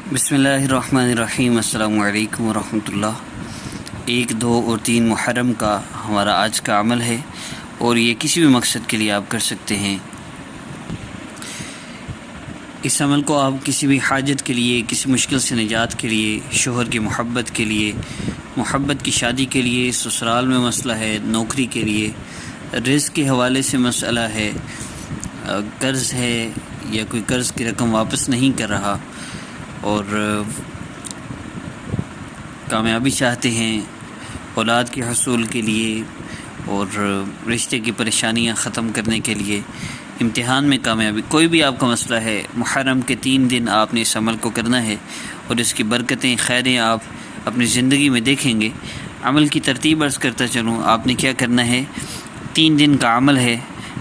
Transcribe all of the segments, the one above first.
بسم اللہ الرحمن الرحیم۔ السلام علیکم ورحمۃ اللہ۔ 1، 2 اور 3 محرم کا ہمارا آج کا عمل ہے، اور یہ کسی بھی مقصد کے لیے آپ کر سکتے ہیں۔ اس عمل کو آپ کسی بھی حاجت کے لیے، کسی مشکل سے نجات کے لیے، شوہر کی محبت کے لیے، محبت کی شادی کے لیے، سسرال میں مسئلہ ہے، نوکری کے لیے، رزق کے حوالے سے مسئلہ ہے، قرض ہے یا کوئی قرض کی رقم واپس نہیں کر رہا اور کامیابی چاہتے ہیں، اولاد کے حصول کے لیے اور رشتے کی پریشانیاں ختم کرنے کے لیے، امتحان میں کامیابی، کوئی بھی آپ کا مسئلہ ہے، محرم کے 3 دن آپ نے اس عمل کو کرنا ہے اور اس کی برکتیں، خیریں آپ اپنی زندگی میں دیکھیں گے۔ عمل کی ترتیب عرض کرتا چلوں، آپ نے کیا کرنا ہے۔ 3 دن کا عمل ہے۔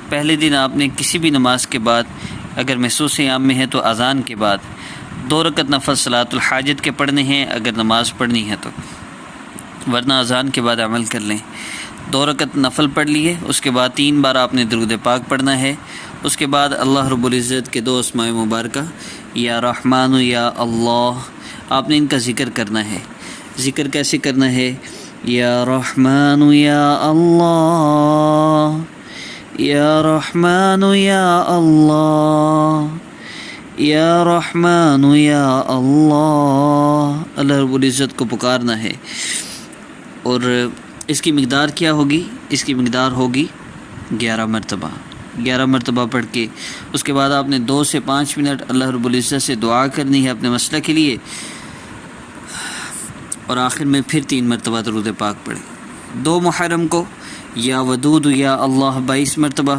پہلے دن آپ نے کسی بھی نماز کے بعد، اگر محسوس عام میں ہے تو اذان کے بعد 2 رکعت نفل صلاۃ الحاجت کے پڑھنے ہیں اگر نماز پڑھنی ہے تو، ورنہ اذان کے بعد عمل کر لیں۔ 2 رکعت نفل پڑھ لیے، اس کے بعد 3 بار آپ نے درود پاک پڑھنا ہے۔ اس کے بعد اللہ رب العزت کے 2 اسماء مبارکہ یا رحمان یا اللہ، آپ نے ان کا ذکر کرنا ہے۔ ذکر کیسے کرنا ہے؟ یا رحمان یا اللہ، یا رحمان یا اللہ، یا رحمان یا اللہ، اللہ رب العزت کو پکارنا ہے۔ اور اس کی مقدار کیا ہوگی؟ اس کی مقدار ہوگی 11 مرتبہ۔ 11 مرتبہ پڑھ کے اس کے بعد آپ نے 2 سے 5 منٹ اللہ رب العزت سے دعا کرنی ہے اپنے مسئلہ کے لیے، اور آخر میں پھر 3 مرتبہ درود پاک پڑھیں۔ 2 محرم کو یا ودود یا اللہ 22 مرتبہ،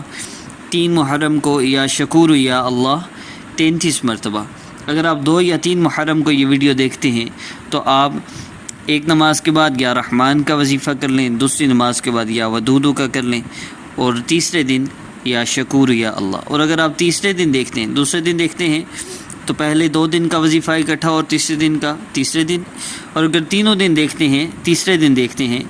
3 محرم کو یا شکور یا اللہ 33 مرتبہ۔ اگر آپ 2 یا 3 محرم کو یہ ویڈیو دیکھتے ہیں تو آپ ایک نماز کے بعد یا رحمان کا وظیفہ کر لیں، دوسری نماز کے بعد یا ودودو کا کر لیں، اور تیسرے دن یا شکور یا اللہ۔ اور اگر آپ تیسرے دن دیکھتے ہیں، دوسرے دن دیکھتے ہیں تو پہلے 2 دن کا وظیفہ اکٹھا اور تیسرے دن کا تیسرے دن، اور اگر تینوں دن دیکھتے ہیں، تیسرے دن دیکھتے ہیں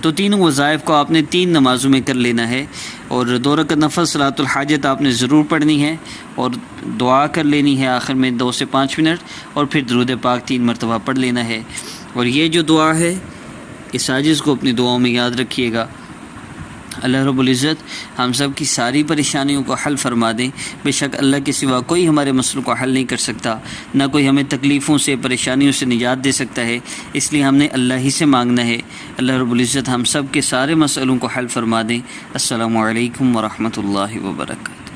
تو تینوں وظائف کو آپ نے 3 نمازوں میں کر لینا ہے، اور 2 رکعت نفل صلاۃ الحاجت آپ نے ضرور پڑھنی ہے، اور دعا کر لینی ہے آخر میں 2 سے 5 منٹ، اور پھر درود پاک 3 مرتبہ پڑھ لینا ہے۔ اور یہ جو دعا ہے، اس عاجز کو اپنی دعاؤں میں یاد رکھیے گا۔ اللہ رب العزت ہم سب کی ساری پریشانیوں کو حل فرما دیں۔ بے شک اللہ کے سوا کوئی ہمارے مسئلوں کو حل نہیں کر سکتا، نہ کوئی ہمیں تکلیفوں سے، پریشانیوں سے نجات دے سکتا ہے، اس لیے ہم نے اللہ ہی سے مانگنا ہے۔ اللہ رب العزت ہم سب کے سارے مسئلوں کو حل فرما دیں۔ السلام علیکم ورحمۃ اللہ وبرکاتہ۔